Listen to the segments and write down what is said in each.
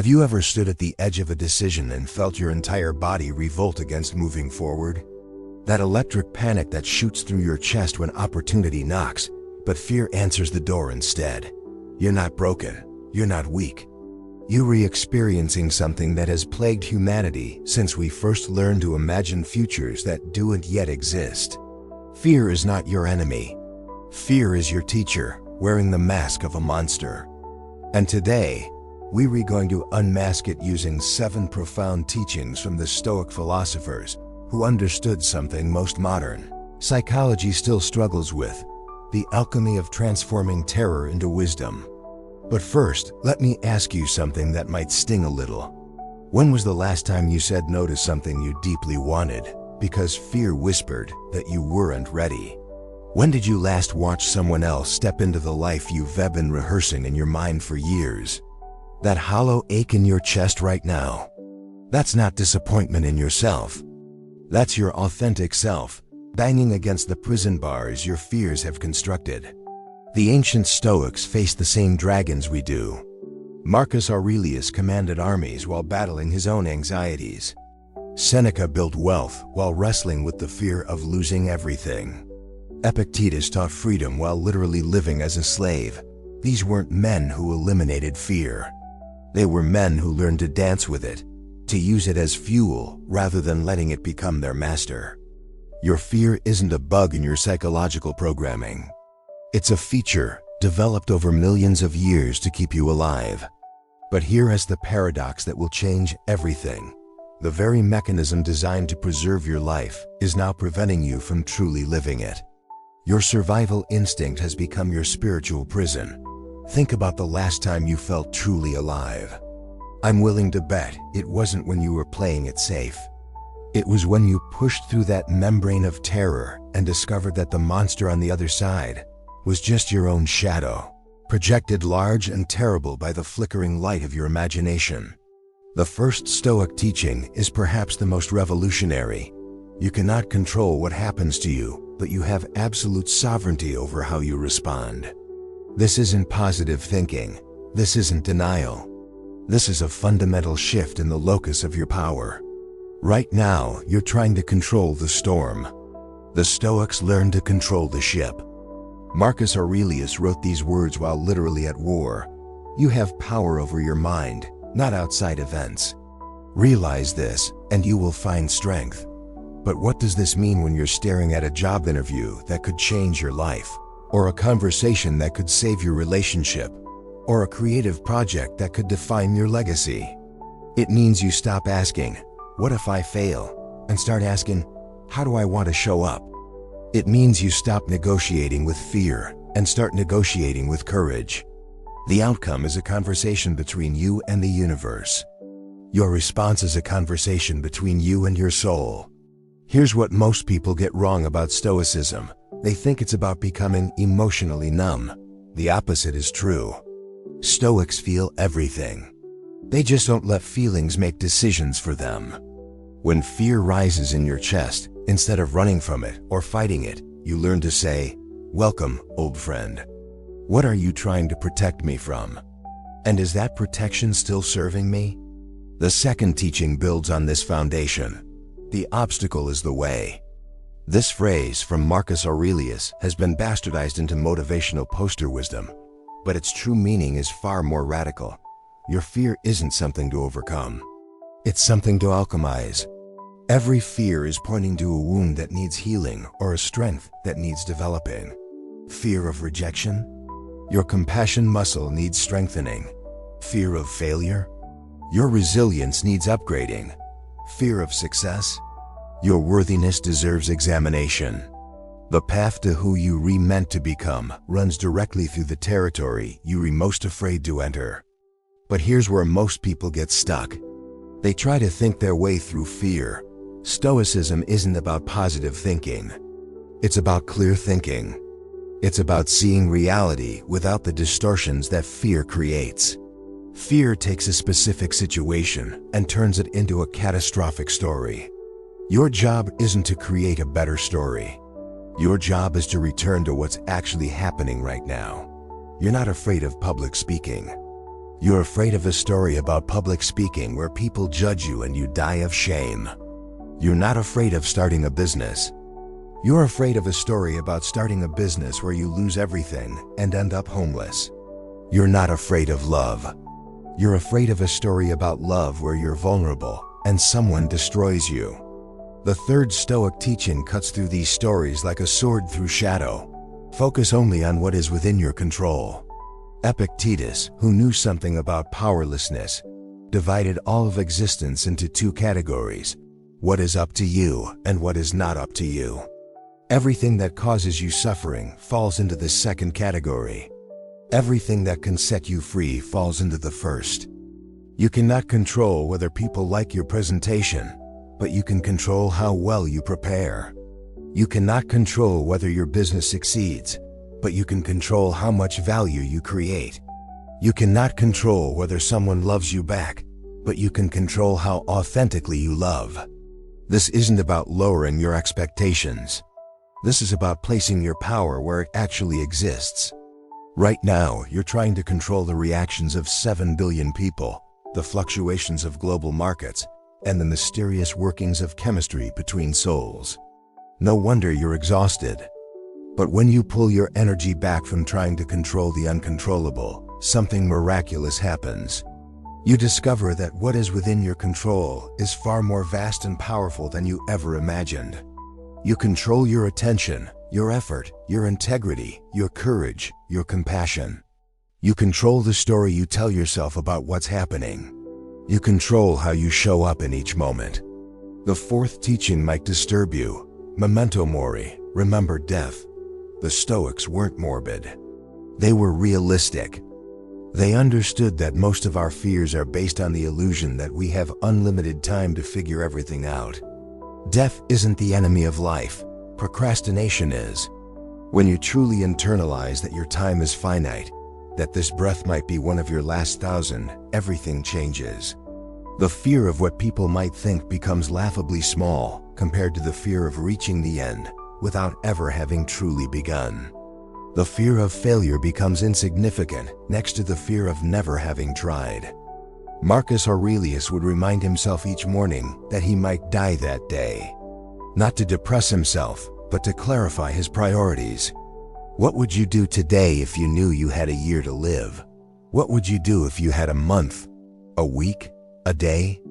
Have you ever stood at the edge of a decision and felt your entire body revolt against moving forward? That electric panic that shoots through your chest when opportunity knocks, but fear answers the door instead. You're not broken. You're not weak. You're re-experiencing something that has plagued humanity since we first learned to imagine futures that don't yet exist. Fear is not your enemy. Fear is your teacher, wearing the mask of a monster. And today, we're going to unmask it using 7 profound teachings from the Stoic philosophers who understood something most modern psychology still struggles with: the alchemy of transforming terror into wisdom. But first, let me ask you something that might sting a little. When was the last time you said no to something you deeply wanted because fear whispered that you weren't ready? When did you last watch someone else step into the life you've been rehearsing in your mind for years? That hollow ache in your chest right now, that's not disappointment in yourself. That's your authentic self, banging against the prison bars your fears have constructed. The ancient Stoics faced the same dragons we do. Marcus Aurelius commanded armies while battling his own anxieties. Seneca built wealth while wrestling with the fear of losing everything. Epictetus taught freedom while literally living as a slave. These weren't men who eliminated fear. They were men who learned to dance with it, to use it as fuel rather than letting it become their master. Your fear isn't a bug in your psychological programming. It's a feature developed over millions of years to keep you alive. But here is the paradox that will change everything. The very mechanism designed to preserve your life is now preventing you from truly living it. Your survival instinct has become your spiritual prison. Think about the last time you felt truly alive. I'm willing to bet it wasn't when you were playing it safe. It was when you pushed through that membrane of terror and discovered that the monster on the other side was just your own shadow, projected large and terrible by the flickering light of your imagination. The first Stoic teaching is perhaps the most revolutionary. You cannot control what happens to you, but you have absolute sovereignty over how you respond. This isn't positive thinking. This isn't denial. This is a fundamental shift in the locus of your power. Right now, you're trying to control the storm. The Stoics learned to control the ship. Marcus Aurelius wrote these words while literally at war. You have power over your mind, not outside events. Realize this, and you will find strength. But what does this mean when you're staring at a job interview that could change your life? Or a conversation that could save your relationship? Or a creative project that could define your legacy? It means you stop asking, "What if I fail?" and start asking, "How do I want to show up?" It means you stop negotiating with fear and start negotiating with courage. The outcome is a conversation between you and the universe. Your response is a conversation between you and your soul. Here's what most people get wrong about Stoicism. They think it's about becoming emotionally numb. The opposite is true. Stoics feel everything. They just don't let feelings make decisions for them. When fear rises in your chest, instead of running from it or fighting it, you learn to say, "Welcome, old friend. What are you trying to protect me from? And is that protection still serving me?" The second teaching builds on this foundation. The obstacle is the way. This phrase from Marcus Aurelius has been bastardized into motivational poster wisdom, but its true meaning is far more radical. Your fear isn't something to overcome. It's something to alchemize. Every fear is pointing to a wound that needs healing or a strength that needs developing. Fear of rejection? Your compassion muscle needs strengthening. Fear of failure? Your resilience needs upgrading. Fear of success? Your worthiness deserves examination. The path to who you were meant to become runs directly through the territory you were most afraid to enter. But here's where most people get stuck. They try to think their way through fear. Stoicism isn't about positive thinking. It's about clear thinking. It's about seeing reality without the distortions that fear creates. Fear takes a specific situation and turns it into a catastrophic story. Your job isn't to create a better story. Your job is to return to what's actually happening right now. You're not afraid of public speaking. You're afraid of a story about public speaking where people judge you and you die of shame. You're not afraid of starting a business. You're afraid of a story about starting a business where you lose everything and end up homeless. You're not afraid of love. You're afraid of a story about love where you're vulnerable and someone destroys you. The third Stoic teaching cuts through these stories like a sword through shadow. Focus only on what is within your control. Epictetus, who knew something about powerlessness, divided all of existence into two categories: what is up to you and what is not up to you. Everything that causes you suffering falls into the second category. Everything that can set you free falls into the first. You cannot control whether people like your presentation, but you can control how well you prepare. You cannot control whether your business succeeds, but you can control how much value you create. You cannot control whether someone loves you back, but you can control how authentically you love. This isn't about lowering your expectations. This is about placing your power where it actually exists. Right now, you're trying to control the reactions of 7 billion people, the fluctuations of global markets, and the mysterious workings of chemistry between souls. No wonder you're exhausted. But when you pull your energy back from trying to control the uncontrollable, something miraculous happens. You discover that what is within your control is far more vast and powerful than you ever imagined. You control your attention, your effort, your integrity, your courage, your compassion. You control the story you tell yourself about what's happening. You control how you show up in each moment. The fourth teaching might disturb you. Memento mori, remember death. The Stoics weren't morbid. They were realistic. They understood that most of our fears are based on the illusion that we have unlimited time to figure everything out. Death isn't the enemy of life. Procrastination is. When you truly internalize that your time is finite, that this breath might be one of your last 1,000, everything changes. The fear of what people might think becomes laughably small compared to the fear of reaching the end without ever having truly begun. The fear of failure becomes insignificant next to the fear of never having tried. Marcus Aurelius would remind himself each morning that he might die that day. Not to depress himself, but to clarify his priorities. What would you do today if you knew you had a year to live? What would you do if you had a month, a week, a day?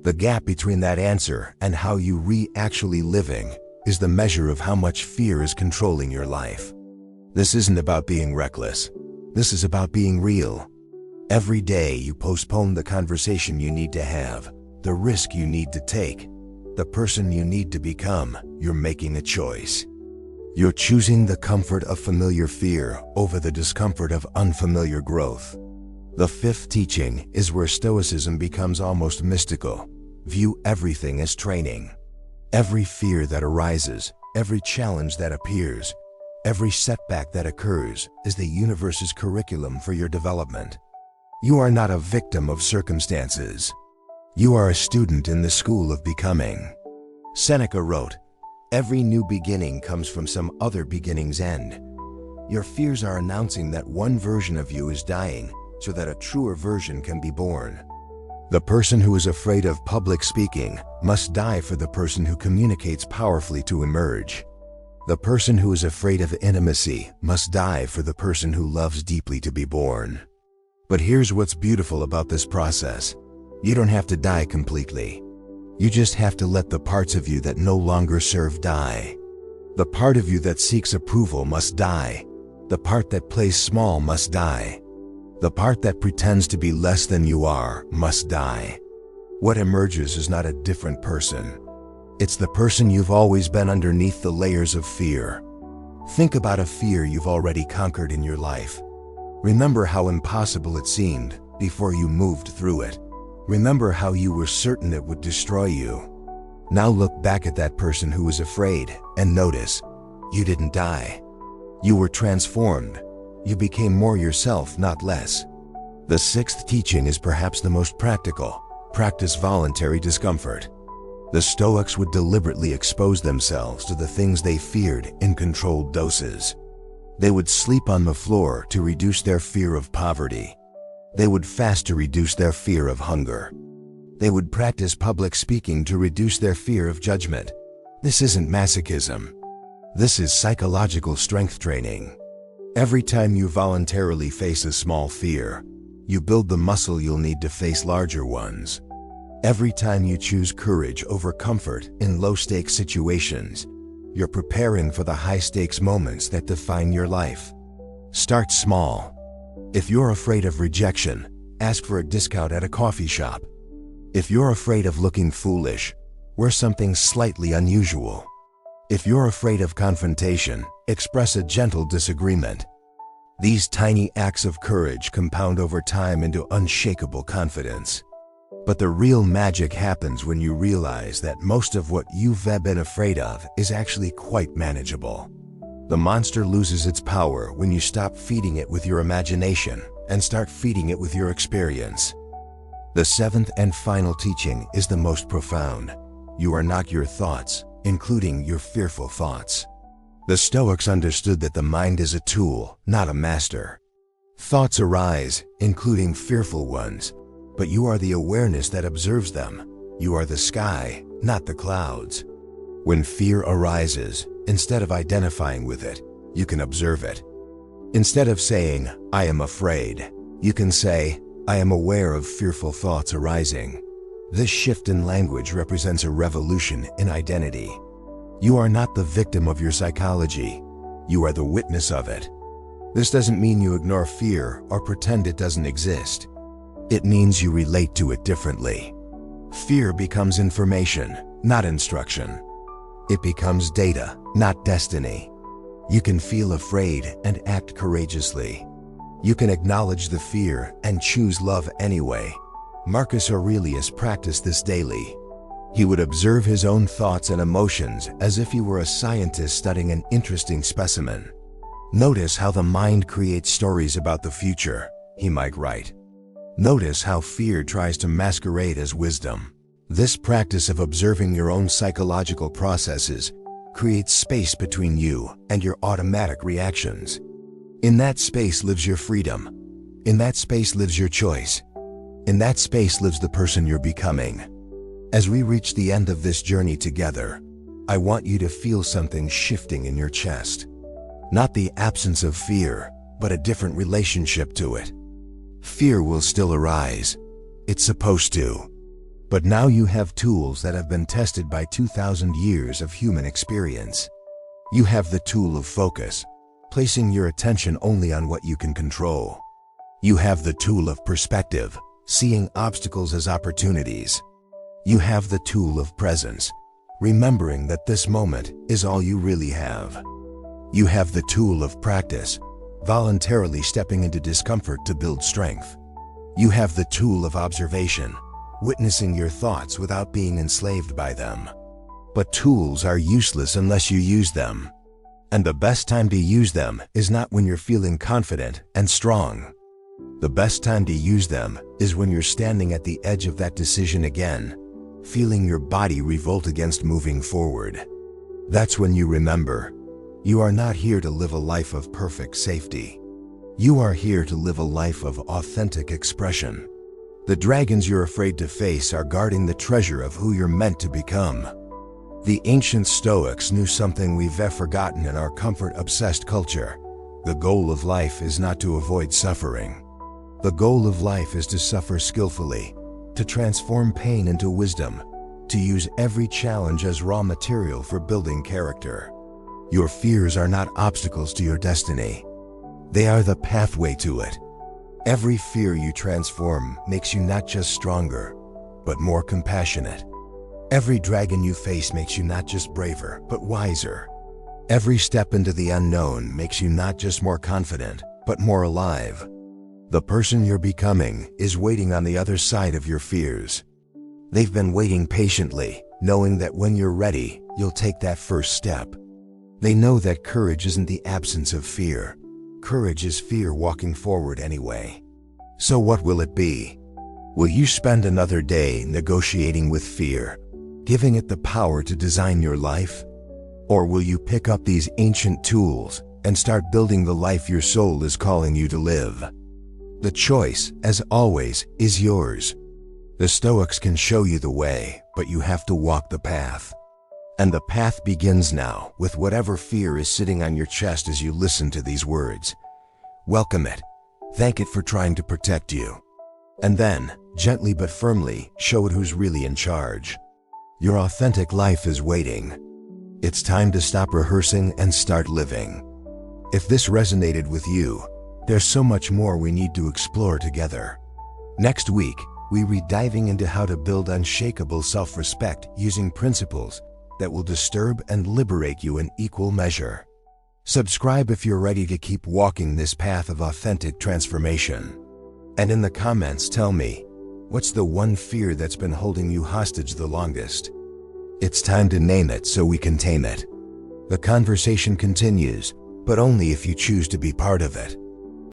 The gap between that answer and how you actually living is the measure of how much fear is controlling your life. This isn't about being reckless. This is about being real. Every day you postpone the conversation you need to have, the risk you need to take, the person you need to become. You're making a choice. You're choosing the comfort of familiar fear over the discomfort of unfamiliar growth. The fifth teaching is where Stoicism becomes almost mystical. View everything as training. Every fear that arises, every challenge that appears, every setback that occurs is the universe's curriculum for your development. You are not a victim of circumstances. You are a student in the school of becoming. Seneca wrote, "Every new beginning comes from some other beginning's end." Your fears are announcing that one version of you is dying so that a truer version can be born. The person who is afraid of public speaking must die for the person who communicates powerfully to emerge. The person who is afraid of intimacy must die for the person who loves deeply to be born. But here's what's beautiful about this process. You don't have to die completely. You just have to let the parts of you that no longer serve die. The part of you that seeks approval must die. The part that plays small must die. The part that pretends to be less than you are must die. What emerges is not a different person. It's the person you've always been underneath the layers of fear. Think about a fear you've already conquered in your life. Remember how impossible it seemed before you moved through it. Remember how you were certain it would destroy you. Now look back at that person who was afraid and notice, you didn't die. You were transformed. You became more yourself, not less. The sixth teaching is perhaps the most practical. Practice voluntary discomfort. The Stoics would deliberately expose themselves to the things they feared in controlled doses. They would sleep on the floor to reduce their fear of poverty. They would fast to reduce their fear of hunger. They would practice public speaking to reduce their fear of judgment. This isn't masochism. This is psychological strength training. Every time you voluntarily face a small fear, you build the muscle you'll need to face larger ones. Every time you choose courage over comfort in low-stakes situations, you're preparing for the high-stakes moments that define your life. Start small. If you're afraid of rejection, ask for a discount at a coffee shop. If you're afraid of looking foolish, wear something slightly unusual. If you're afraid of confrontation, express a gentle disagreement. These tiny acts of courage compound over time into unshakable confidence. But the real magic happens when you realize that most of what you've been afraid of is actually quite manageable. The monster loses its power when you stop feeding it with your imagination and start feeding it with your experience. The seventh and final teaching is the most profound. You are not your thoughts, including your fearful thoughts. The Stoics understood that the mind is a tool, not a master. Thoughts arise, including fearful ones, but you are the awareness that observes them. You are the sky, not the clouds. When fear arises, instead of identifying with it, you can observe it. Instead of saying, "I am afraid," you can say, "I am aware of fearful thoughts arising." This shift in language represents a revolution in identity. You are not the victim of your psychology. You are the witness of it. This doesn't mean you ignore fear or pretend it doesn't exist. It means you relate to it differently. Fear becomes information, not instruction. It becomes data, not destiny. You can feel afraid and act courageously. You can acknowledge the fear and choose love anyway. Marcus Aurelius practiced this daily. He would observe his own thoughts and emotions as if he were a scientist studying an interesting specimen. Notice how the mind creates stories about the future, he might write. Notice how fear tries to masquerade as wisdom. This practice of observing your own psychological processes creates space between you and your automatic reactions. In that space lives your freedom. In that space lives your choice. In that space lives the person you're becoming. As we reach the end of this journey together, I want you to feel something shifting in your chest. Not the absence of fear, but a different relationship to it. Fear will still arise. It's supposed to. But now you have tools that have been tested by 2,000 years of human experience. You have the tool of focus, placing your attention only on what you can control. You have the tool of perspective, seeing obstacles as opportunities. You have the tool of presence, remembering that this moment is all you really have. You have the tool of practice, voluntarily stepping into discomfort to build strength. You have the tool of observation, witnessing your thoughts without being enslaved by them. But tools are useless unless you use them. And the best time to use them is not when you're feeling confident and strong. The best time to use them is when you're standing at the edge of that decision again, feeling your body revolt against moving forward. That's when you remember, you are not here to live a life of perfect safety. You are here to live a life of authentic expression. The dragons you're afraid to face are guarding the treasure of who you're meant to become. The ancient Stoics knew something we've forgotten in our comfort-obsessed culture. The goal of life is not to avoid suffering. The goal of life is to suffer skillfully, to transform pain into wisdom, to use every challenge as raw material for building character. Your fears are not obstacles to your destiny. They are the pathway to it. Every fear you transform makes you not just stronger, but more compassionate. Every dragon you face makes you not just braver, but wiser. Every step into the unknown makes you not just more confident, but more alive. The person you're becoming is waiting on the other side of your fears. They've been waiting patiently, knowing that when you're ready, you'll take that first step. They know that courage isn't the absence of fear. Courage is fear walking forward anyway. So what will it be? Will you spend another day negotiating with fear, giving it the power to design your life? Or will you pick up these ancient tools and start building the life your soul is calling you to live? The choice, as always, is yours. The Stoics can show you the way, but you have to walk the path. And the path begins now, with whatever fear is sitting on your chest as you listen to these words. Welcome it. Thank it for trying to protect you. And then, gently but firmly, show it who's really in charge. Your authentic life is waiting. It's time to stop rehearsing and start living. If this resonated with you, there's so much more we need to explore together. Next week, we read diving into how to build unshakable self-respect using principles that will disturb and liberate you in equal measure. Subscribe if you're ready to keep walking this path of authentic transformation. And in the comments tell me, what's the one fear that's been holding you hostage the longest? It's time to name it so we can tame it. The conversation continues, but only if you choose to be part of it.